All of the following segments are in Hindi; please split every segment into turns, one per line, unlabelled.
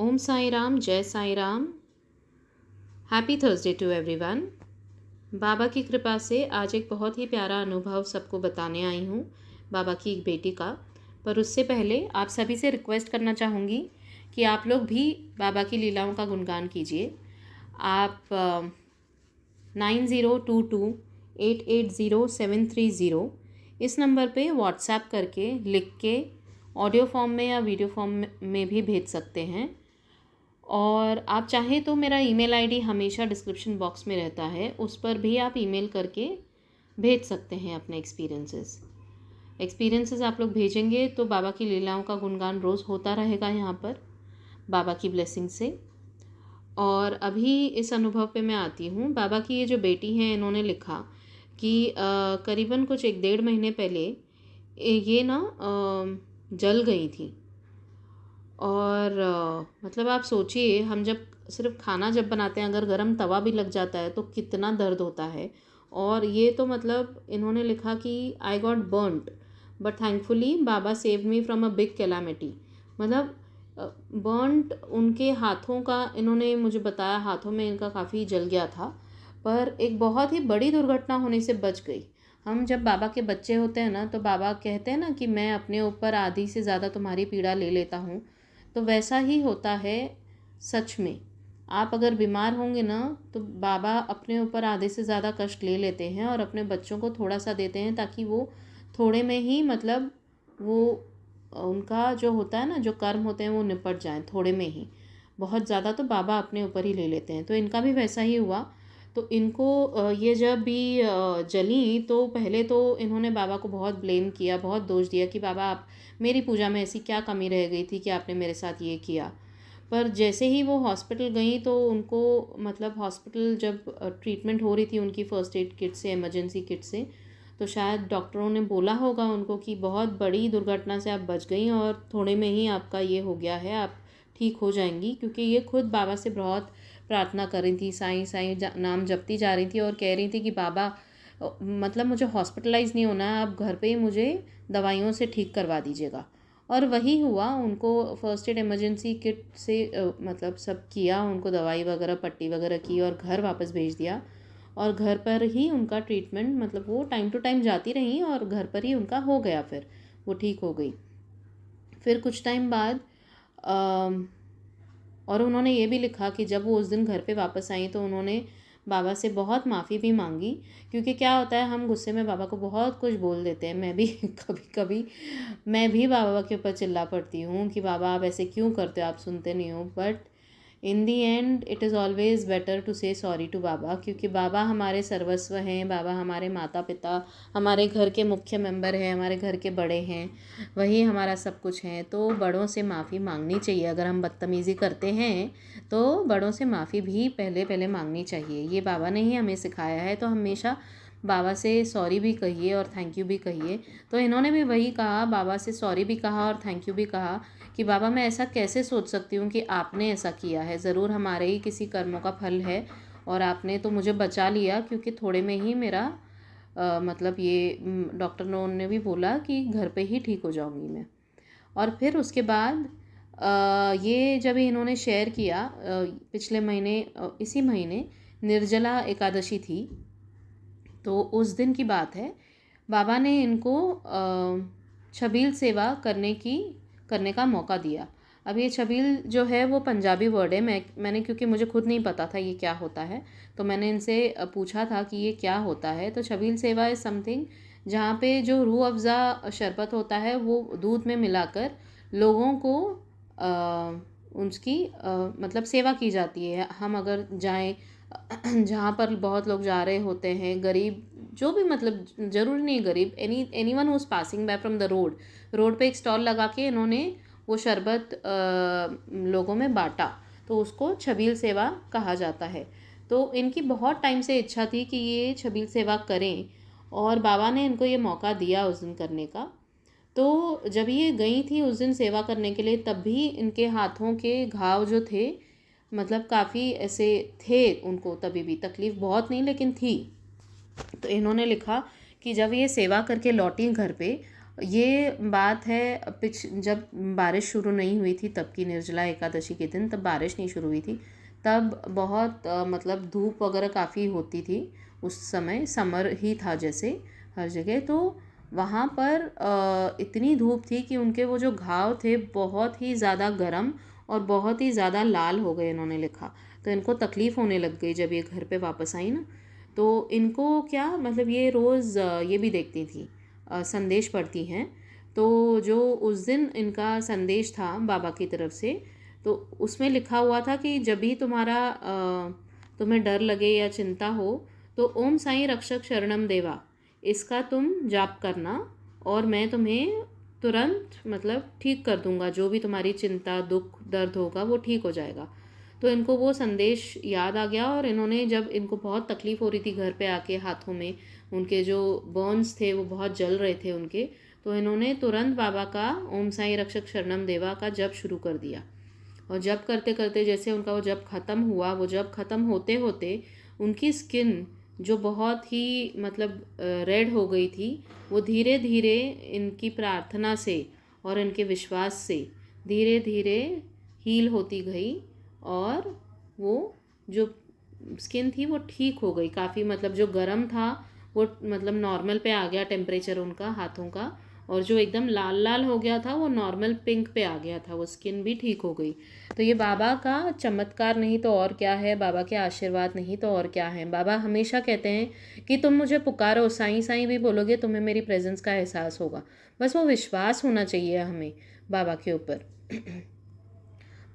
ओम साई राम, जय Sai Ram. Happy Thursday to everyone. बाबा की कृपा से आज एक बहुत ही प्यारा अनुभव सबको बताने आई हूँ बाबा की एक बेटी का। पर उससे पहले आप सभी से रिक्वेस्ट करना चाहूँगी कि आप लोग भी बाबा की लीलाओं का गुणगान कीजिए। आप 9022880730 इस नंबर पे व्हाट्सएप करके लिख के ऑडियो फॉर्म में या वीडियो फॉर्म में भी भेज सकते हैं। और आप चाहें तो मेरा ईमेल आईडी हमेशा डिस्क्रिप्शन बॉक्स में रहता है, उस पर भी आप ईमेल करके भेज सकते हैं अपने एक्सपीरियंसेस आप लोग भेजेंगे तो बाबा की लीलाओं का गुणगान रोज़ होता रहेगा यहाँ पर बाबा की ब्लेसिंग से। और अभी इस अनुभव पे मैं आती हूँ। बाबा की ये जो बेटी हैं इन्होंने लिखा कि करीबन कुछ 1-1.5 महीने पहले ये ना जल गई थी। और मतलब आप सोचिए, हम जब सिर्फ खाना जब बनाते हैं अगर गरम तवा भी लग जाता है तो कितना दर्द होता है। और ये तो मतलब इन्होंने लिखा कि I got burned but thankfully Baba saved me from a big calamity. मतलब बर्नड उनके हाथों का, इन्होंने मुझे बताया हाथों में इनका काफ़ी जल गया था, पर एक बहुत ही बड़ी दुर्घटना होने से बच गई। हम जब बाबा के बच्चे होते हैं ना तो बाबा कहते हैं ना कि मैं अपने ऊपर आधी से ज़्यादा तुम्हारी पीड़ा ले लेता हूँ। तो वैसा ही होता है सच में। आप अगर बीमार होंगे ना तो बाबा अपने ऊपर आधे से ज़्यादा कष्ट ले लेते हैं और अपने बच्चों को थोड़ा सा देते हैं ताकि वो थोड़े में ही, मतलब वो उनका जो होता है ना, जो कर्म होते हैं वो निपट जाएं थोड़े में ही। बहुत ज़्यादा तो बाबा अपने ऊपर ही ले लेते हैं। तो इनका भी वैसा ही हुआ। तो इनको ये जब भी जली तो पहले तो इन्होंने बाबा को बहुत ब्लेम किया, बहुत दोष दिया कि बाबा आप, मेरी पूजा में ऐसी क्या कमी रह गई थी कि आपने मेरे साथ ये किया। पर जैसे ही वो हॉस्पिटल गई तो उनको, मतलब हॉस्पिटल जब ट्रीटमेंट हो रही थी उनकी फ़र्स्ट एड किट से, इमरजेंसी किट से, तो शायद डॉक्टरों ने बोला होगा उनको कि बहुत बड़ी दुर्घटना से आप बच गई और थोड़े में ही आपका ये हो गया है, आप ठीक हो जाएंगी। क्योंकि ये खुद बाबा से बहुत प्रार्थना कर रही थी, साईं साईं नाम जपती जा रही थी और कह रही थी कि बाबा मतलब मुझे हॉस्पिटलाइज़ नहीं होना है, आप घर पे ही मुझे दवाइयों से ठीक करवा दीजिएगा। और वही हुआ। उनको फ़र्स्ट एड इमरजेंसी किट से मतलब सब किया, उनको दवाई वगैरह पट्टी वगैरह की और घर वापस भेज दिया। और घर पर ही उनका ट्रीटमेंट, मतलब वो टाइम टू टाइम जाती रहीं और घर पर ही उनका हो गया, फिर वो ठीक हो गई। फिर कुछ टाइम बाद और उन्होंने ये भी लिखा कि जब वो उस दिन घर पे वापस आई तो उन्होंने बाबा से बहुत माफ़ी भी मांगी। क्योंकि क्या होता है, हम गुस्से में बाबा को बहुत कुछ बोल देते हैं। मैं भी कभी कभी मैं भी बाबा के ऊपर चिल्ला पड़ती हूँ कि बाबा आप ऐसे क्यों करते हो, आप सुनते नहीं हो। But in the end it is always better to say sorry to बाबा, क्योंकि बाबा हमारे सर्वस्व हैं, बाबा हमारे माता पिता, हमारे घर के मुख्य मेंबर हैं, हमारे घर के बड़े हैं, वही हमारा सब कुछ है। तो बड़ों से माफ़ी मांगनी चाहिए। अगर हम बदतमीज़ी करते हैं तो बड़ों से माफ़ी भी पहले पहले मांगनी चाहिए। ये बाबा ने ही हमें सिखाया है। तो हमेशा बाबा से सॉरी भी कहिए और थैंक यू भी कहिए। तो इन्होंने भी वही कहा, बाबा से सॉरी भी कहा और थैंक यू भी कहा कि बाबा मैं ऐसा कैसे सोच सकती हूँ कि आपने ऐसा किया है, ज़रूर हमारे ही किसी कर्मों का फल है और आपने तो मुझे बचा लिया, क्योंकि थोड़े में ही मेरा मतलब ये डॉक्टर ने भी बोला कि घर पे ही ठीक हो जाऊँगी मैं। और फिर उसके बाद ये जब इन्होंने शेयर किया पिछले महीने, इसी महीने निर्जला एकादशी थी। तो उस दिन की बात है, बाबा ने इनको छबील सेवा करने का मौका दिया। अब ये छबील जो है वो पंजाबी वर्ड है। मैंने क्योंकि मुझे खुद नहीं पता था ये क्या होता है, तो मैंने इनसे पूछा था कि ये क्या होता है। तो छबील सेवा इज़ समथिंग जहाँ पे जो रूह अफ़ज़ा शरबत होता है वो दूध में मिलाकर लोगों को उसकी मतलब सेवा की जाती है। हम अगर जाएं जहाँ पर बहुत लोग जा रहे होते हैं, गरीब जो भी, मतलब ज़रूरी नहीं गरीब, anyone who is passing by from the road पे एक स्टॉल लगा के इन्होंने वो शरबत लोगों में बांटा, तो उसको छबील सेवा कहा जाता है। तो इनकी बहुत टाइम से इच्छा थी कि ये छबील सेवा करें और बाबा ने इनको ये मौका दिया उस दिन करने का। तो जब ये गई थी उस दिन सेवा करने के लिए, तब भी इनके हाथों के घाव जो थे, मतलब काफ़ी ऐसे थे, उनको तभी भी तकलीफ़ बहुत नहीं लेकिन थी। तो इन्होंने लिखा कि जब ये सेवा करके लौटी घर पे ये बात है जब बारिश शुरू नहीं हुई थी तब की, निर्जला एकादशी के दिन, तब बारिश नहीं शुरू हुई थी, तब बहुत मतलब धूप वगैरह काफ़ी होती थी उस समय, समर ही था जैसे हर जगह। तो वहाँ पर इतनी धूप थी कि उनके वो जो घाव थे बहुत ही ज़्यादा गर्म और बहुत ही ज़्यादा लाल हो गए, इन्होंने लिखा। तो इनको तकलीफ़ होने लग गई जब ये घर पे वापस आई ना। तो इनको क्या मतलब, ये रोज़ ये भी देखती थी, संदेश पढ़ती हैं। तो जो उस दिन इनका संदेश था बाबा की तरफ से, तो उसमें लिखा हुआ था कि जब भी तुम्हें डर लगे या चिंता हो तो ओम साईं रक्षक शरणम देवा, इसका तुम जाप करना और मैं तुम्हें तुरंत मतलब ठीक कर दूंगा, जो भी तुम्हारी चिंता दुख दर्द होगा वो ठीक हो जाएगा। तो इनको वो संदेश याद आ गया, और इन्होंने, जब इनको बहुत तकलीफ़ हो रही थी घर पे आके, हाथों में उनके जो बर्न्स थे वो बहुत जल रहे थे उनके, तो इन्होंने तुरंत बाबा का ओम साईं रक्षक शरणम देवा का जप शुरू कर दिया। और जप करते करते जैसे उनका वो जप ख़त्म हुआ, वो जप ख़त्म होते होते उनकी स्किन जो बहुत ही मतलब रेड हो गई थी, वो धीरे धीरे इनकी प्रार्थना से और इनके विश्वास से धीरे धीरे हील होती गई, और वो जो स्किन थी वो ठीक हो गई काफ़ी, मतलब जो गर्म था वो मतलब नॉर्मल पे आ गया टेम्परेचर उनका हाथों का, और जो एकदम लाल लाल हो गया था वो नॉर्मल पिंक पे आ गया था, वो स्किन भी ठीक हो गई। तो ये बाबा का चमत्कार नहीं तो और क्या है, बाबा के आशीर्वाद नहीं तो और क्या है। बाबा हमेशा कहते हैं कि तुम मुझे पुकारो, साईं साईं भी बोलोगे, तुम्हें मेरी प्रेजेंस का एहसास होगा। बस वो विश्वास होना चाहिए हमें बाबा के ऊपर।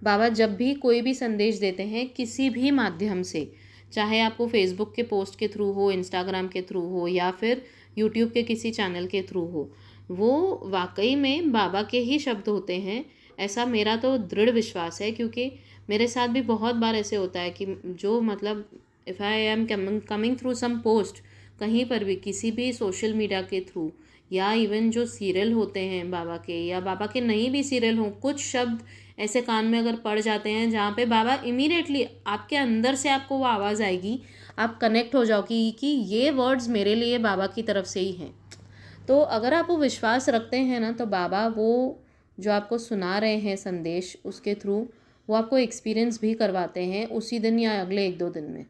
बाबा जब भी कोई भी संदेश देते हैं किसी भी माध्यम से, चाहे आपको फेसबुक के पोस्ट के थ्रू हो, इंस्टाग्राम के थ्रू हो, या फिर यूट्यूब के किसी चैनल के थ्रू हो, वो वाकई में बाबा के ही शब्द होते हैं, ऐसा मेरा तो दृढ़ विश्वास है। क्योंकि मेरे साथ भी बहुत बार ऐसे होता है कि जो मतलब if I am coming through some post, कहीं पर भी किसी भी सोशल मीडिया के थ्रू, या इवन जो सीरियल होते हैं बाबा के, या बाबा के नहीं भी सीरियल हों, कुछ शब्द ऐसे कान में अगर पड़ जाते हैं जहाँ पे बाबा इमीडिएटली आपके अंदर से आपको वो आवाज़ आएगी, आप कनेक्ट हो जाओगी कि ये वर्ड्स मेरे लिए बाबा की तरफ से ही हैं। तो अगर आप वो विश्वास रखते हैं ना, तो बाबा वो जो आपको सुना रहे हैं संदेश, उसके थ्रू वो आपको एक्सपीरियंस भी करवाते हैं उसी दिन या अगले 1-2 दिन में।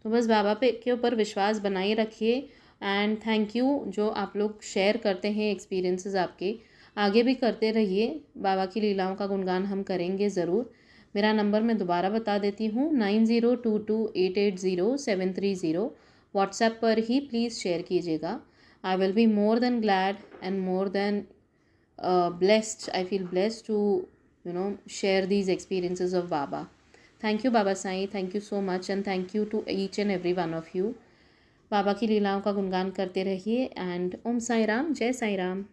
तो बस बाबा पे के ऊपर विश्वास बनाए रखिए। एंड थैंक यू जो आप लोग शेयर करते हैं एक्सपीरियंसेस आपके, आगे भी करते रहिए। बाबा की लीलाओं का गुणगान हम करेंगे ज़रूर। मेरा नंबर मैं दोबारा बता देती हूँ, 9022880730। व्हाट्सएप पर ही प्लीज़ शेयर कीजिएगा। I will be more than glad and more than blessed. I feel blessed to, share these experiences of Baba. Thank you, Baba Sai. Thank you so much, and thank you to each and every one of you. बाबा की लीलाओं का गुणगान करते रहिए, एंड ओम साई राम, जय साई राम।